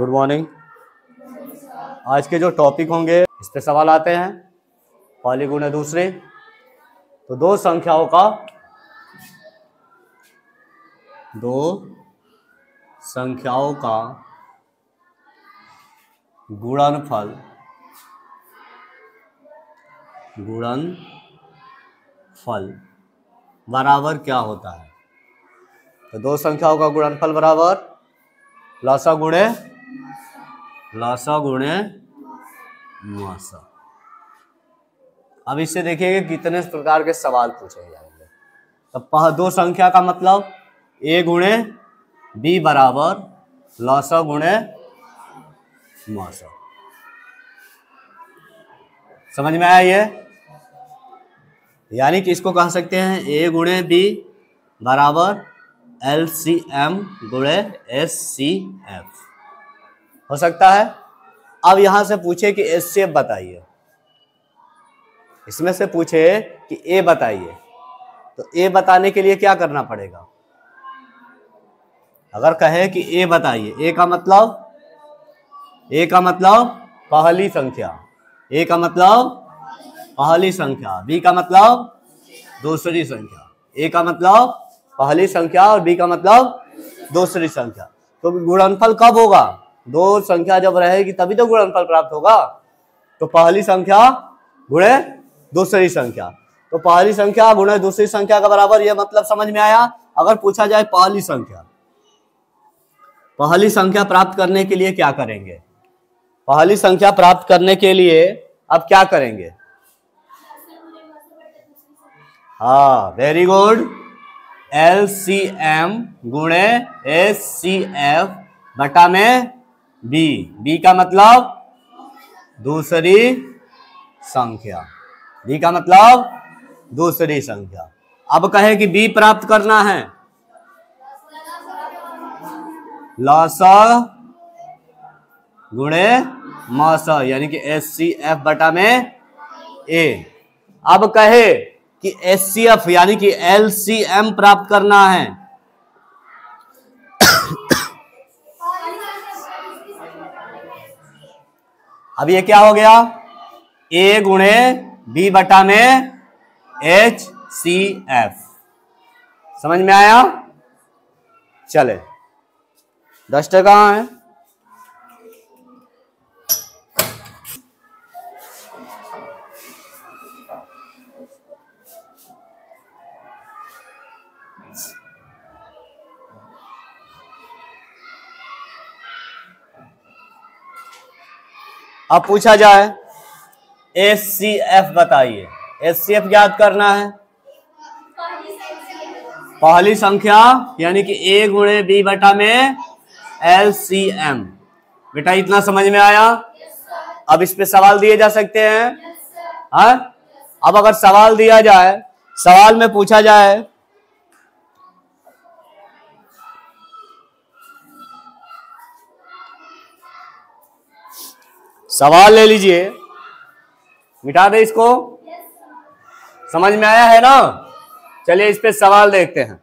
Good morning. आज के जो टॉपिक होंगे इस पे सवाल आते हैं। पहली गुण है दूसरी, तो दो संख्याओं का गुणनफल बराबर क्या होता है। तो दो संख्याओं का गुणनफल बराबर लसा गुणे मसा। अब इससे देखिए कितने प्रकार के सवाल पूछे जाएंगे। तो दो संख्या का मतलब a गुणे b बराबर लसा गुणे मसा। समझ में आया ये? यानी कि इसको कह सकते हैं a गुणे b बराबर LCM गुणे SCF हो सकता है। अब यहां से पूछे कि SCF बताइए, इसमें से पूछे कि A बताइए, तो A बताने के लिए क्या करना पड़ेगा। अगर कहे कि A बताइए, A का मतलब पहली संख्या, A का मतलब पहली संख्या, B का मतलब दूसरी संख्या। A का मतलब पहली संख्या और B का मतलब दूसरी संख्या। तो गुणनफल कब होगा? दो संख्या जब रहेगी तभी तो गुणनफल प्राप्त होगा। तो पहली संख्या गुणे दूसरी संख्या, तो पहली संख्या गुणे दूसरी संख्या का बराबर, यह मतलब समझ में आया। अगर पूछा जाए पहली संख्या प्राप्त करने के लिए क्या करेंगे, पहली संख्या प्राप्त करने के लिए अब क्या करेंगे? हाँ, वेरी गुड। LCM गुणे SCF बटा में B का मतलब दूसरी संख्या, B का मतलब दूसरी संख्या। अब कहे कि B प्राप्त करना है, लसा गुणे मसा, यानी कि SCF बटा में A। अब कहे कि SCF यानी कि LCM प्राप्त करना है, अब ये क्या हो गया? A गुणे B बटा में HCF। समझ में आया? चले, डस्टर कहां है? अब पूछा जाए SCF बताइए। SCF याद करना है, पहली संख्या यानी कि A गुणे B बटा में LCM। बेटा इतना समझ में आया? अब इस पे सवाल दिए जा सकते हैं। हाँ, अब अगर सवाल दिया जाए, सवाल में पूछा जाए सवाल ले लीजिए, मिटा दे इसको। समझ में आया है ना? चलिए इस पे सवाल देखते हैं।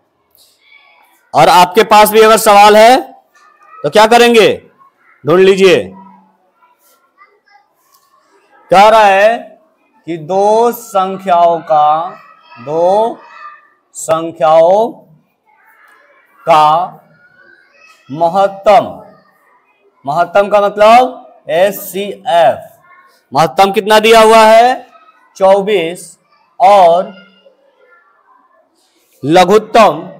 और आपके पास भी अगर सवाल है तो क्या करेंगे, ढूंढ लीजिए। कह रहा है कि दो संख्याओं का महत्तम का मतलब SCF, महत्तम कितना दिया हुआ है? 24, और लघुत्तम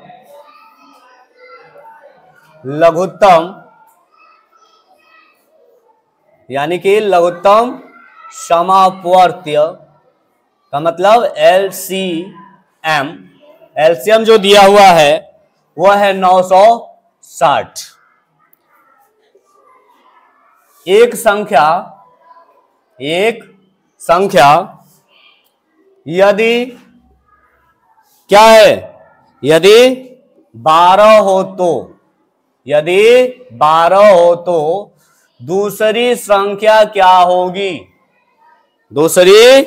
यानी कि लघुत्तम समापवर्त्य का मतलब LCM जो दिया हुआ है वह है 960। एक संख्या यदि क्या है, यदि 12 हो तो दूसरी संख्या क्या होगी? दूसरी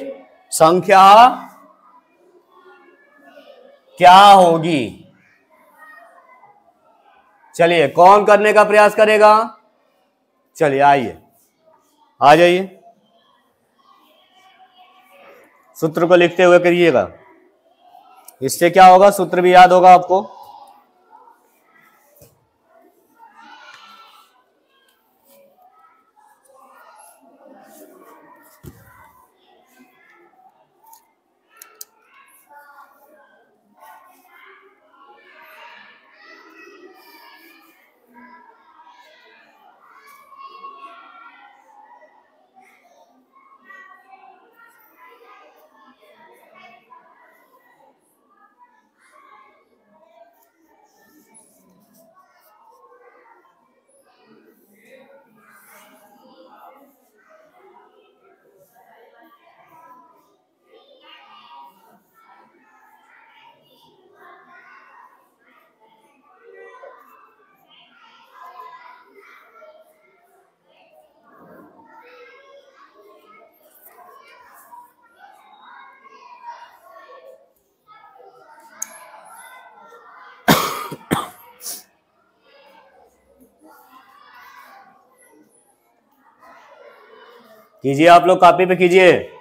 संख्या क्या होगी? चलिए कौन करने का प्रयास करेगा? चलिए आइए, आ जाइए, सूत्र को लिखते हुए करिएगा। इससे क्या होगा, सूत्र भी याद होगा आपको। कीजिए, आप लोग कॉपी पे कीजिए।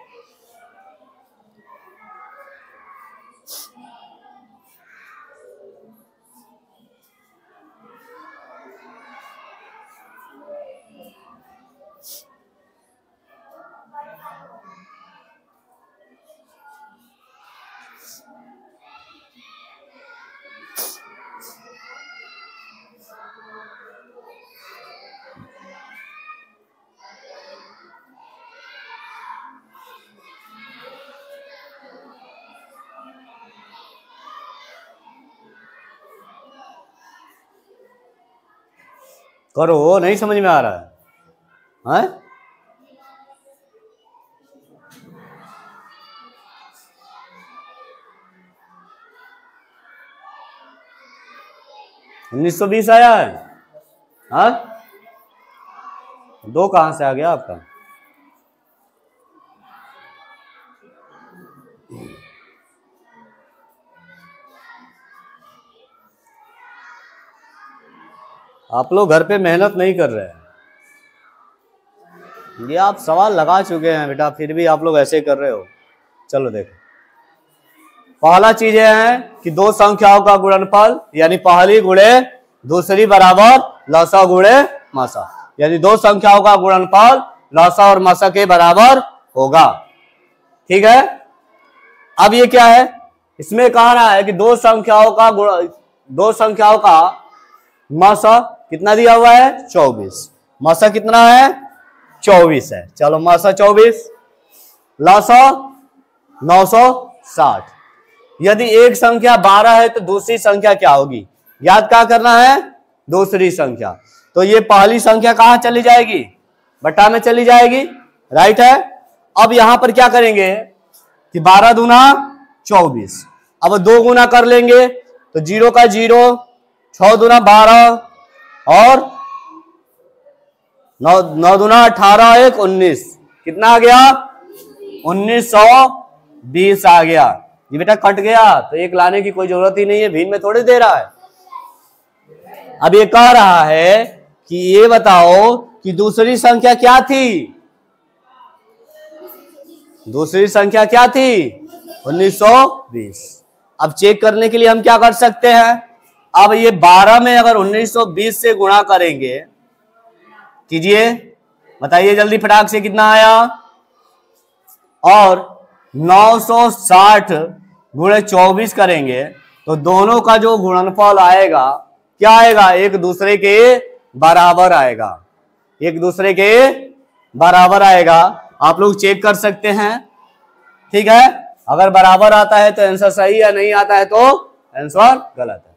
करो, नहीं समझ में आ रहा है, हैं? उन्नीस सौ 20 आया है, हाँ? दो कहां से आ गया आपका? आप लोग घर पे मेहनत नहीं कर रहे हैं। ये आप सवाल लगा चुके हैं बेटा, फिर भी आप लोग ऐसे कर रहे हो। चलो देखो, पहला चीज है कि दो संख्याओं का गुणनफल, यानी पहली गुणे दूसरी बराबर लसा गुणे मसा, यानी दो संख्याओं का गुणनफल लसा और मसा के बराबर होगा। ठीक है, अब ये क्या है, इसमें कह रहा है कि दो संख्याओं का मसा कितना दिया हुआ है, 24। मसा कितना है, 24 है। चलो मसा 24, लसा 960। यदि एक संख्या 12 है तो दूसरी संख्या क्या होगी, याद क्या करना है, दूसरी संख्या। तो ये पहली संख्या कहां चली जाएगी, बटा में चली जाएगी, राइट है। अब यहां पर क्या करेंगे कि 12 दूना 24, अब 2 गुना कर लेंगे तो 0 का 0, 6 दूना 12 और 9 दूना 18, 1 19, कितना आ गया, 1920 आ गया। ये बेटा कट गया तो एक लाने की कोई जरूरत ही नहीं है, भिन्न में थोड़ी दे रहा है। अब ये कह रहा है कि ये बताओ कि दूसरी संख्या क्या थी, दूसरी संख्या क्या थी, 1920। अब चेक करने के लिए हम क्या कर सकते हैं, अब ये 12 में अगर 1920 से गुणा करेंगे, कीजिए बताइए जल्दी फटाक से कितना आया, और 960 गुणे 24 करेंगे तो दोनों का जो गुणनफल आएगा क्या आएगा, एक दूसरे के बराबर आएगा, एक दूसरे के बराबर आएगा। आप लोग चेक कर सकते हैं, ठीक है। अगर बराबर आता है तो आंसर सही है, नहीं आता है तो आंसर गलत है।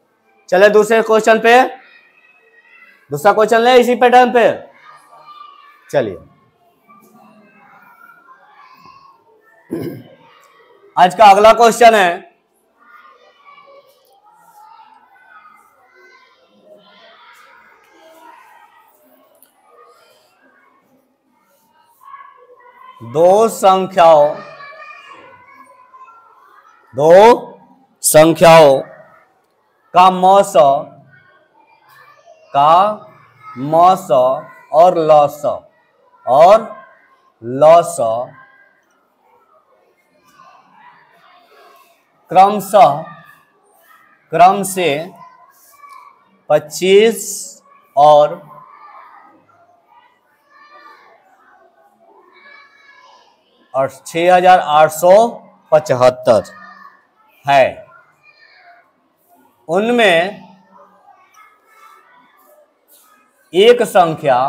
चले दूसरे क्वेश्चन पे, दूसरा क्वेश्चन ले इसी पैटर्न पे। चलिए आज का अगला क्वेश्चन है, दो संख्याओं का मौसा और लॉसा क्रम से 25 और 6875 है। उनमें एक संख्या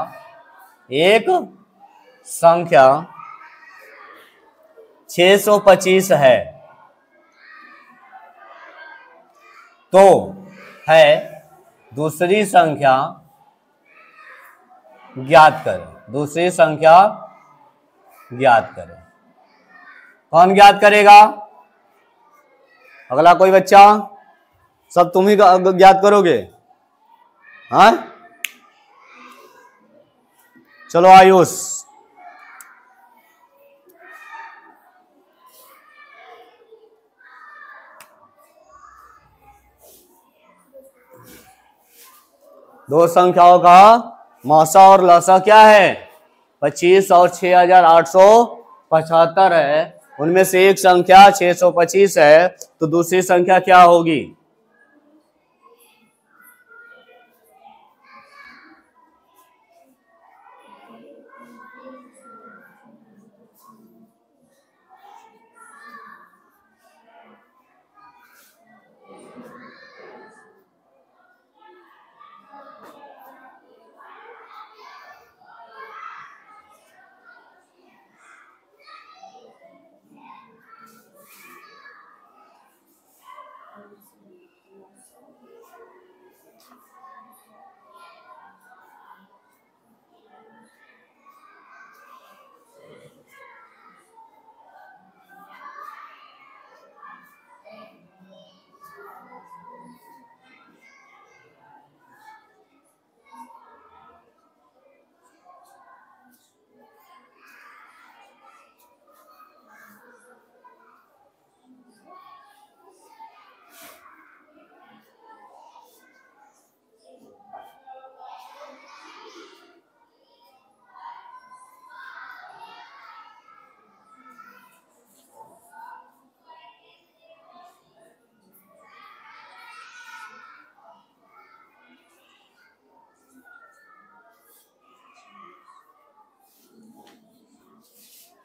625 है, तो है दूसरी संख्या ज्ञात करें। दूसरी संख्या ज्ञात करें। कौन ज्ञात करेगा? अगला कोई बच्चा? सब तुम ही ज्ञात करोगे? हाँ, चलो आयुष। दो संख्याओं का मौसा और लौसा क्या है? 25 और 6875 है। उनमें से एक संख्या 625 है, तो दूसरी संख्या क्या होगी?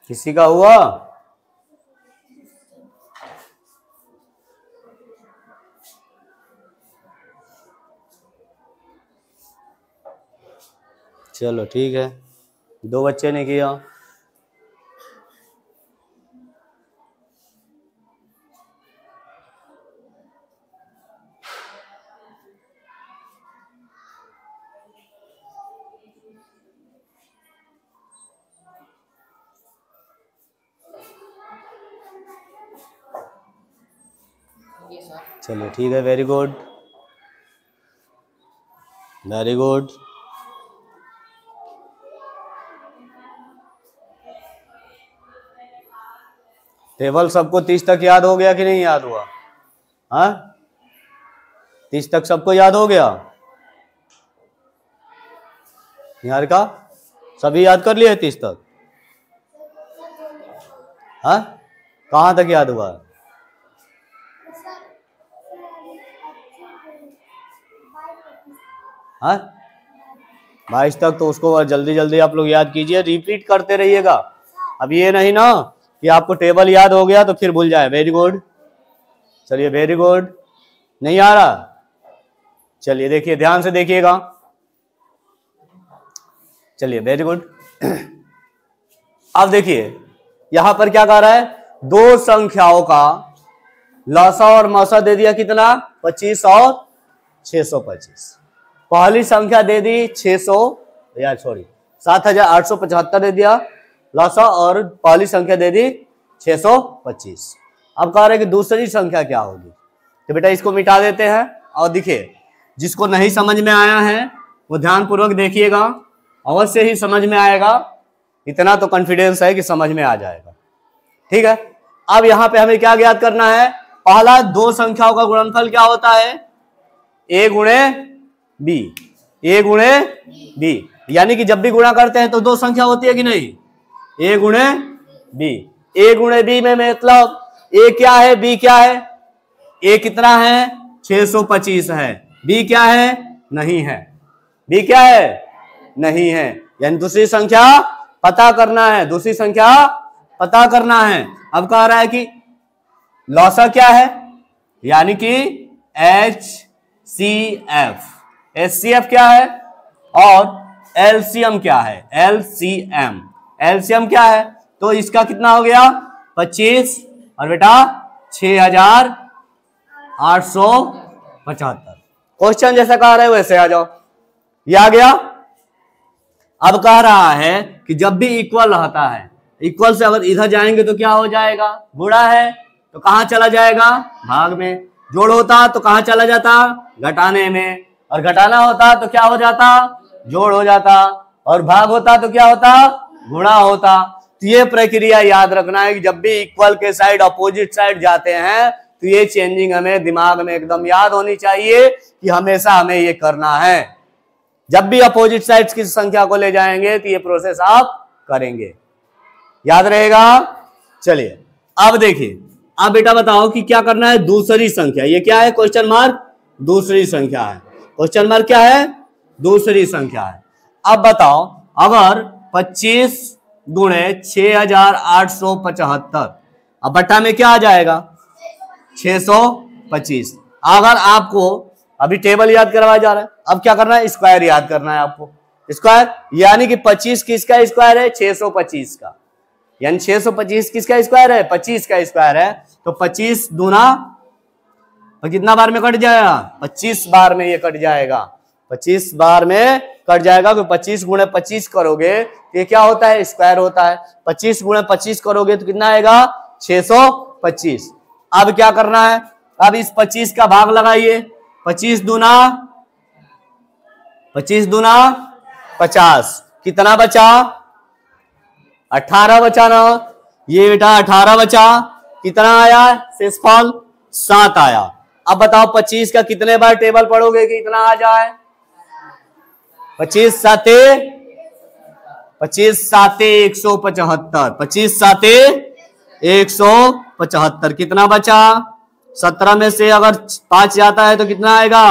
किसी का हुआ? चलो ठीक है, दो बच्चे ने किया। चलो ठीक है, very good, very good. Table सबको 30 तक याद हो गया कि नहीं याद हुआ? हाँ, 30 तक सबको याद हो गया? यार का सभी याद कर लिए 30 तक? हाँ, कहाँ तक याद हुआ? हाँ, 22 तक। तो उसको जल्दी जल्दी आप लोग याद कीजिए, रिपीट करते रहिएगा। अब ये नहीं ना कि आपको टेबल याद हो गया तो फिर भूल जाए। वेरी गुड, चलिए वेरी गुड। नहीं आ रहा? चलिए देखिए, ध्यान से देखिएगा। चलिए वेरी गुड। अब देखिए यहां पर क्या कह रहा है? दो संख्याओं का लौसा और मौसा दे दिया कितना? 25 और 625। पहली संख्या दे दी 7875 दे दिया लौसा, और पहली संख्या दे दी 625। अब कह रहे कि दूसरी संख्या क्या होगी? तो बेटा इसको मिटा देते हैं। और देखिए, जिसको नहीं समझ में आया है वो ध्यानपूर्वक देखिएगा, अवश्य ही समझ में आएगा। इतना तो कॉन्फिडेंस है कि समझ में आ जाएगा। ठीक है, अब यहां पे हमें क्या ज्ञात करना है? पहला, दो संख्याओं का गुणनफल क्या होता है? a गुणे b, a गुणे b। यानी कि जब भी गुणा करते हैं तो दो संख्या होती है कि नहीं, ए गुणे बी। ए गुणे बी में मतलब ए क्या है, बी क्या है, ए कितना है 625 है, बी क्या है नहीं है, बी क्या है नहीं है, यानी दूसरी संख्या पता करना है, दूसरी संख्या पता करना है। अब कह रहा है कि लॉसा क्या है, यानी कि HCF, HCF क्या है और एलसीएम क्या है, एलसीएम, एलसीएम क्या है, तो इसका कितना हो गया 25 और बेटा 6875। क्वेश्चन जैसा कह रहे हो वैसे आ जाओ, ये आ गया। अब कह रहा है कि जब भी इक्वल रहता है, इक्वल से अगर इधर जाएंगे तो क्या हो जाएगा, गुणा है तो कहां चला जाएगा भाग में, जोड़ होता तो कहां चला जाता घटाने में, और घटाना होता तो क्या हो जाता जोड़ हो जाता, और भाग होता तो क्या होता गुणा होता। तो ये प्रक्रिया याद रखना है कि जब भी इक्वल के साइड अपोजिट साइड जाते हैं तो ये चेंजिंग हमें दिमाग में एकदम याद होनी चाहिए कि हमेशा हमें ये करना है। जब भी अपोजिट साइड्स की संख्या को ले जाएंगे तो ये प्रोसेस आप करेंगे, याद रहेगा। चलिए अब देखिए, अब बेटा बताओ कि क्या करना है, दूसरी संख्या, ये क्या है क्वेश्चन मार्क, दूसरी संख्या है, क्वेश्चन मार्क क्या है दूसरी संख्या है। अब बताओ अगर 25 गुणे 6875, अब बट्टा में क्या आ जाएगा 625। अगर आपको अभी टेबल याद करवाया जा रहा है, अब क्या करना है स्क्वायर याद करना है आपको, स्क्वायर यानी कि 25 किसका स्क्वायर है 625 का, यानी 625 किसका स्क्वायर है 25 का स्क्वायर है, तो 25 दूना तो कितना बार में कट जाएगा 25 बार में ये कट जाएगा, 25 बार में कट जाएगा, क्योंकि 25 गुणे 25 करोगे तो ये क्या होता है स्क्वायर होता है, 25 गुणे 25 करोगे तो कितना आएगा 625। अब क्या करना है, अब इस 25 का भाग लगाइए, 25 दूना 50, कितना बचा 18 बचा ना, ये बेटा 18 बचा, कितना आया शेषफल 7 आया। अब बताओ 25 का कितने बार टेबल पढ़ोगे कि इतना आ जाए, 25 साते 175, 25 साते 175, कितना बचा 17 में से अगर 5 जाता है तो कितना आएगा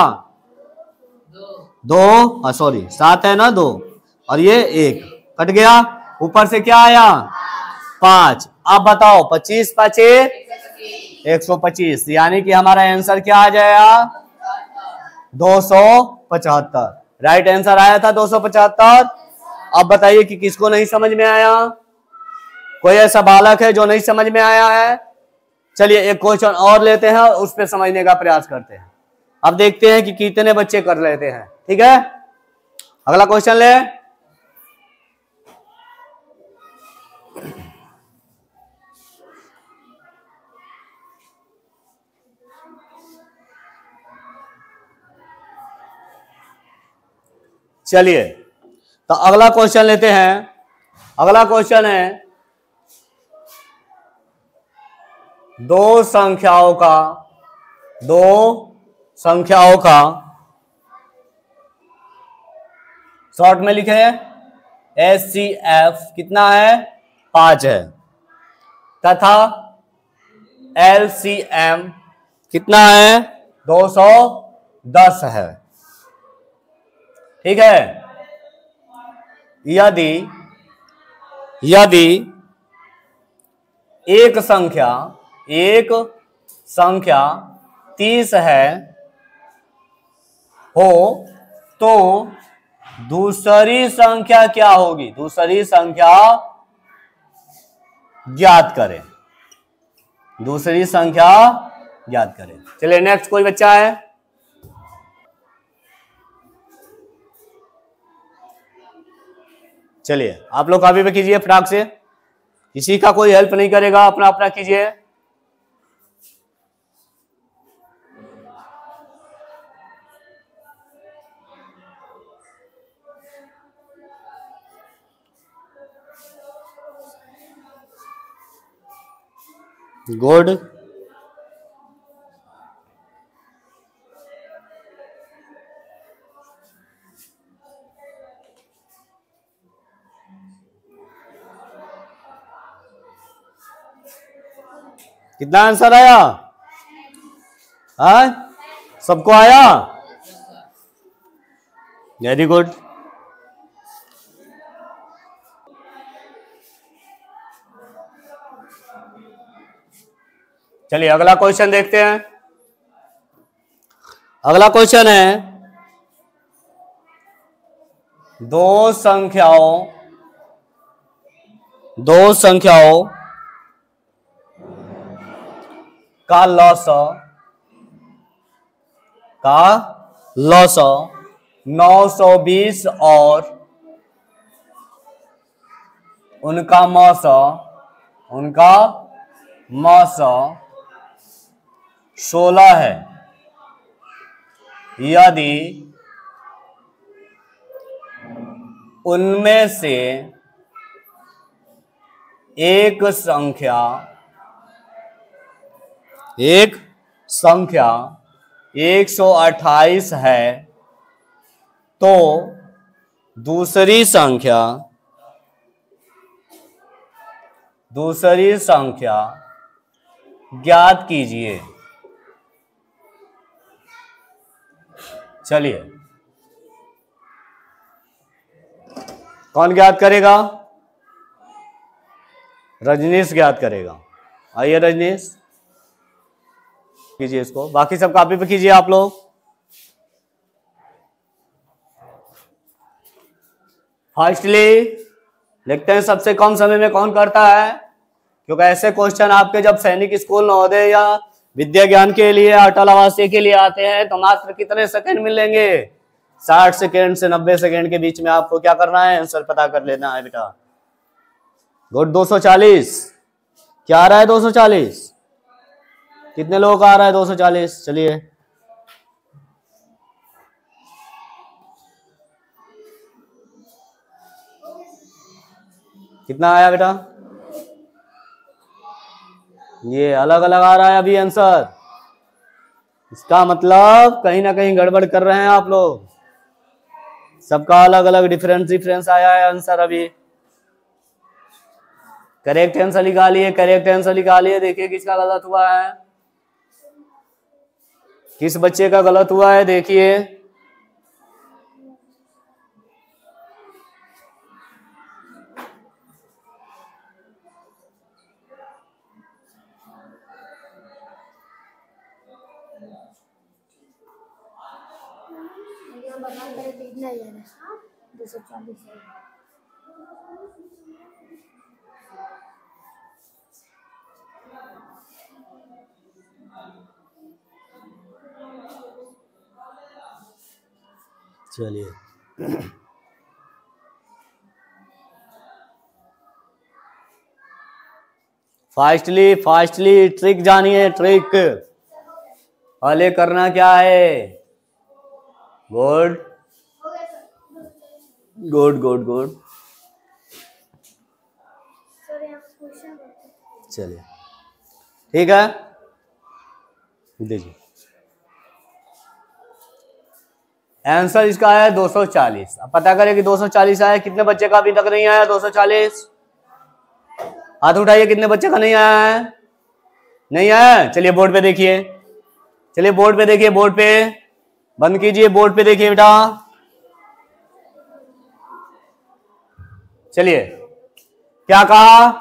2, सॉरी 7 है ना 2, और ये 1 कट गया, ऊपर से क्या आया 5। अब बताओ 25 5 125, यानी कि हमारा आंसर क्या आ जाएगा 275, राइट आंसर आया था 275। अब बताइए कि किसको नहीं समझ में आया, कोई ऐसा बालक है जो नहीं समझ में आया है। चलिए एक क्वेश्चन और लेते हैं, उस पर समझने का प्रयास करते हैं, अब देखते हैं कि कितने बच्चे कर लेते हैं। ठीक है, अगला क्वेश्चन ले। चलिए तो अगला क्वेश्चन लेते हैं, अगला क्वेश्चन है दो संख्याओं का शॉर्ट में लिखे HCF कितना है 5 है, तथा LCM कितना है 210 है। ठीक है, यदि एक संख्या 30 है हो तो दूसरी संख्या क्या होगी, दूसरी संख्या ज्ञात करें, दूसरी संख्या ज्ञात करें। चलिए नेक्स्ट कोई बच्चा है, चलिए आप लोग कॉपी पे कीजिए फटाक से, किसी का कोई हेल्प नहीं करेगा, अपना अपना कीजिए। गुड, कितना आंसर आया? सबको आया? Very good. चलिए अगला क्वेश्चन देखते हैं। अगला क्वेश्चन है, दो संख्याओं का लॉस 920 और उनका मौस 16 है। यदि उनमें से एक संख्या 128 है तो दूसरी संख्या ज्ञात कीजिए। चलिए कौन ज्ञात करेगा? रजनीश ज्ञात करेगा। आइए रजनीश, कीजिए इसको। बाकी सब कॉपी पे कीजिए आप लोग। फास्टली लिखते हैं सबसे कम समय में कौन करता है, क्योंकि ऐसे क्वेश्चन आपके जब सैनिक स्कूल नवोदय या विद्या ज्ञान के लिए अटल आवासीय के लिए आते हैं तो मात्र कितने सेकंड मिलेंगे? 60 सेकंड से 90 सेकंड के बीच में आपको क्या करना है? आंसर पता कर लेना है बेटा। गुड। 240 क्या आ रहा है? 240 कितने लोगों का आ रहा है? 240। चलिए कितना आया बेटा? ये अलग अलग आ रहा है अभी आंसर। इसका मतलब कहीं ना कहीं गड़बड़ कर रहे हैं आप लोग। सबका अलग अलग डिफरेंस आया है आंसर अभी। करेक्ट आंसर निकालिए। देखिए किसका गलत हुआ है, किस बच्चे का गलत हुआ है, देखिए। चलिए फास्टली ट्रिक जानिए। ट्रिक पहले करना क्या है? गुड। चलिए ठीक है, देखिए आंसर इसका है 240। अब पता करें कि 240 आया। कितने बच्चे का अभी तक नहीं आया 240? हाथ उठाइए, कितने बच्चे का नहीं आया है? नहीं आया। चलिए बोर्ड पे देखिए, बोर्ड पे बंद कीजिए, बोर्ड पे देखिए बेटा। चलिए क्या कहा?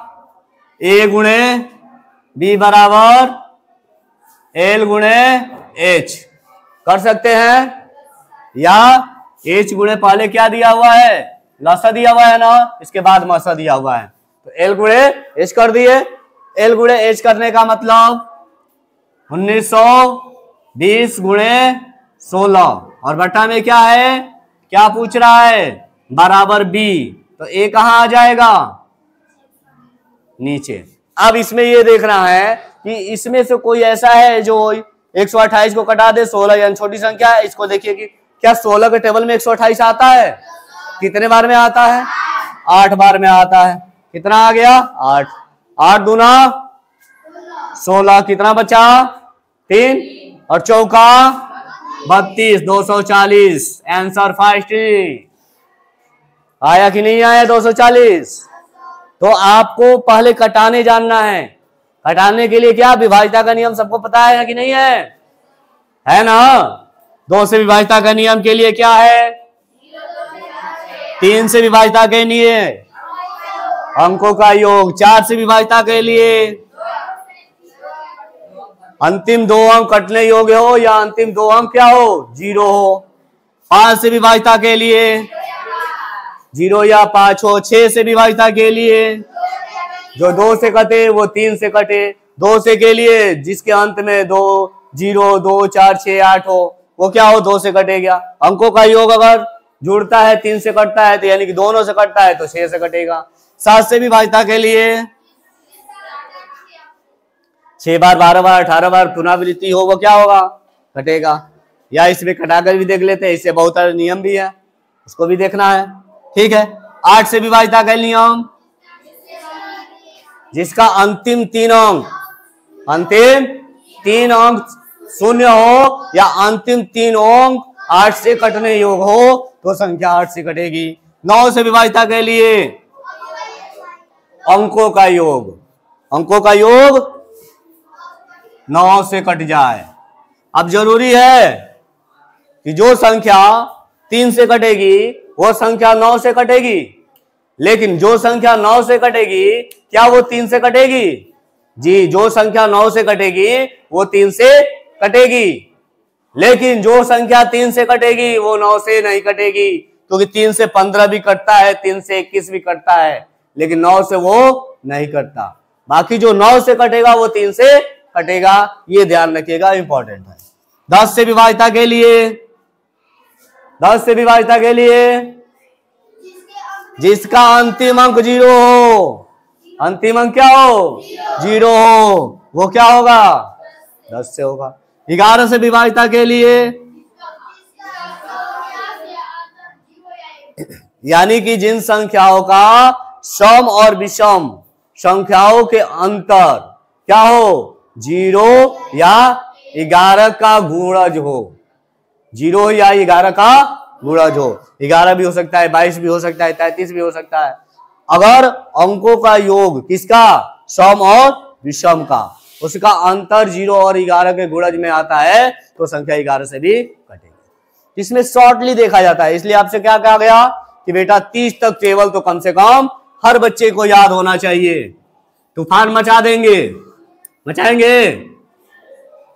A गुणे B बराबर L गुणे H कर सकते हैं, या H गुणे पहले क्या दिया हुआ है? लसा दिया हुआ है ना, इसके बाद मसा दिया हुआ है, तो L गुणे H कर दिए। L गुणे H करने का मतलब 1920 गुणे 16 और बट्टा में क्या है? क्या पूछ रहा है? बराबर B, तो A कहां आ जाएगा? नीचे। अब इसमें ये देखना है कि इसमें से कोई ऐसा है जो 128 को कटा दे, 16 यानी छोटी संख्या है। इसको देखिए कि क्या 16 के टेबल में 128 आता है? कितने बार में आता है? 8 बार में आता है। कितना आ गया? 8। 8 दूना 16, कितना बचा? 3 और चौका 32, 240। आंसर फास्ट आया कि नहीं आया? 240। तो आपको पहले कटाने जानना है, घटाने के लिए क्या, विभाज्यता का नियम सबको पता है कि नहीं है ना। 2 से विभाज्यता का नियम के लिए क्या है, 3 से विभाज्यता के लिए अंकों का योग, 4 से विभाज्यता के लिए अंतिम 2 अंक कटने योग्य हो या अंतिम 2 अंक क्या हो, 0 हो। 5 से विभाज्यता के लिए 0 या 5 हो। 6 से विभाज्यता के लिए जो 2 से कटे वो 3 से कटे। 2 से के लिए जिसके अंत में 2 0 2 4 6 8 हो वो क्या हो, 2 से कटेगा। अंकों का योग अगर जुड़ता है 3 से कटता है तो यानी कि दोनों से कटता है तो 6 से कटेगा। 7 से विभाज्यता के लिए 6 बार 12 बार 18 बार पुनरावृत्ति हो वो क्या होगा, कटेगा। या इसमें कटाकर भी देख लेते हैं, इससे बहुत सारे नियम भी है, उसको भी देखना है, ठीक है। 8 से विभाज्यता का नियम जिसका अंतिम 3 अंक 0 हो या अंतिम 3 अंक 8 से कटने योग हो तो संख्या 8 से कटेगी। 9 से विभाज्यता के लिए अंकों का योग 9 से कट जाए। अब जरूरी है कि जो संख्या 3 से कटेगी वो संख्या 9 से कटेगी, लेकिन जो संख्या 9 से कटेगी क्या वो 3 से कटेगी? जी, जो संख्या 9 से कटेगी वो 3 से कटेगी, लेकिन जो संख्या 3 से कटेगी वो 9 से नहीं कटेगी, क्योंकि 3 से 15 भी कटता है, 3 से 21 भी कटता है, लेकिन 9 से वो नहीं कटता। बाकी जो 9 से कटेगा वो 3 से कटेगा, ये ध्यान रखिएगा, इंपॉर्टेंट है। 10 से विभाज्यता के लिए जिसका अंतिम अंक 0 हो, अंतिम अंक क्या हो, 0 हो, वो क्या होगा, 10 से होगा। 11 से विभाज्यता के लिए यानी कि जिन संख्याओं का सम और विषम संख्याओं के अंतर क्या हो, 0 या 11 का गुणज हो, 0 या 11 का गुणज हो। 11 भी हो सकता है, 22 भी हो सकता है, 33 भी हो सकता है। अगर अंकों का योग किसका, सम और विषम का, उसका अंतर 0 और 11 के गुणज में आता है तो संख्या 11 से भी कटेगी। इसमें शॉर्टली देखा जाता है, इसलिए आपसे क्या कहा गया कि बेटा 30 तक टेबल तो कम से कम हर बच्चे को याद होना चाहिए। तूफान मचा देंगे, मचाएंगे,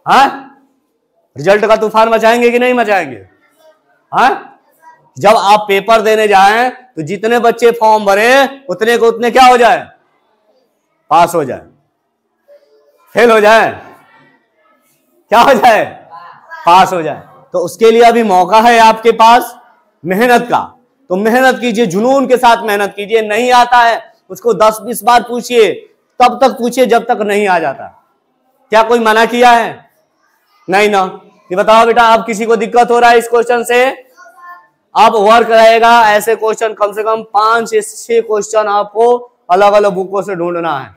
हाँ, रिजल्ट का तूफान मचाएंगे कि नहीं मचाएंगे, हाँ। जब आप पेपर देने जाएं तो जितने बच्चे फॉर्म भरे उतने को उतने क्या हो जाए, पास हो जाए, फेल हो जाए, क्या हो जाए, पास हो जाए। तो उसके लिए अभी मौका है आपके पास मेहनत का, तो मेहनत कीजिए, जुनून के साथ मेहनत कीजिए। नहीं आता है उसको 10-20 बार पूछिए, तब तक पूछिए जब तक नहीं आ जाता। क्या कोई मना किया है, नहीं ना। ये बताओ बेटा, अब किसी को दिक्कत हो रहा है इस क्वेश्चन से? अब वर्क रहेगा ऐसे क्वेश्चन कम से कम 5 से 6 क्वेश्चन आपको अलग अलग बुकों से ढूंढना है।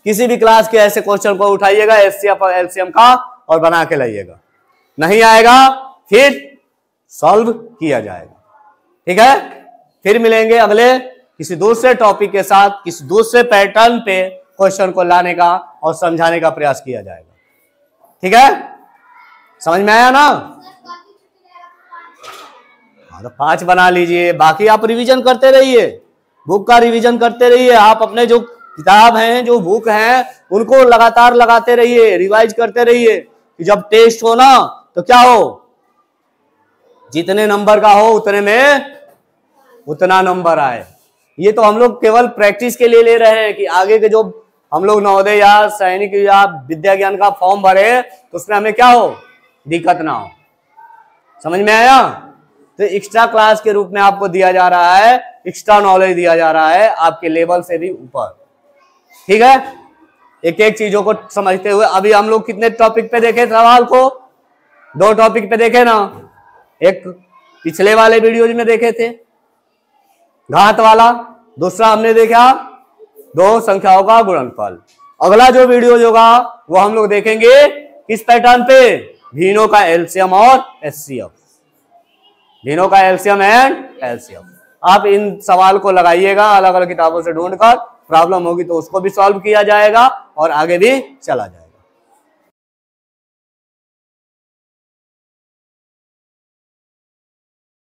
किसी भी क्लास के ऐसे क्वेश्चन को उठाइएगा एचसीएफ और एलसीएम का और बना के लाइएगा, नहीं आएगा फिर सॉल्व किया जाएगा, ठीक है। फिर मिलेंगे अगले किसी दूसरे टॉपिक के साथ, किसी दूसरे पैटर्न पे क्वेश्चन को लाने का और समझाने का प्रयास किया जाएगा, ठीक है। समझ में आया ना? तो 5 बना लीजिए, बाकी आप रिवीजन करते रहिए, बुक का रिवीजन करते रहिए। आप अपने जो किताब हैं, जो बुक हैं, उनको लगातार लगाते रहिए, रिवाइज करते रहिए कि जब टेस्ट हो ना तो क्या हो, जितने नंबर का हो उतने में उतना नंबर आए। ये तो हम लोग केवल प्रैक्टिस के लिए ले रहे हैं कि आगे के जो हम लोग नवोदय या सैनिक या विद्या ज्ञान का फॉर्म भरे तो उसमें हमें क्या हो, दिक्कत ना हो। समझ में आया? तो एक्स्ट्रा क्लास के रूप में आपको दिया जा रहा है, एक्स्ट्रा नॉलेज दिया जा रहा है आपके लेवल से भी ऊपर, ठीक है। एक एक चीजों को समझते हुए अभी हम लोग कितने टॉपिक पे देखे सवाल को, 2 टॉपिक पे देखे ना। एक पिछले वाले वीडियोज में देखे थे घात वाला, दूसरा हमने देखा 2 संख्याओं का गुणनफल। अगला जो वीडियो होगा वो हम लोग देखेंगे किस पैटर्न पे, भिन्नों का एलसीएम और एचसीएफ, भिन्नों का एलसीएम एंड एलसीएम। आप इन सवाल को लगाइएगा अलग अलग किताबों से ढूंढकर, प्रॉब्लम होगी तो उसको भी सॉल्व किया जाएगा और आगे भी चला जाएगा।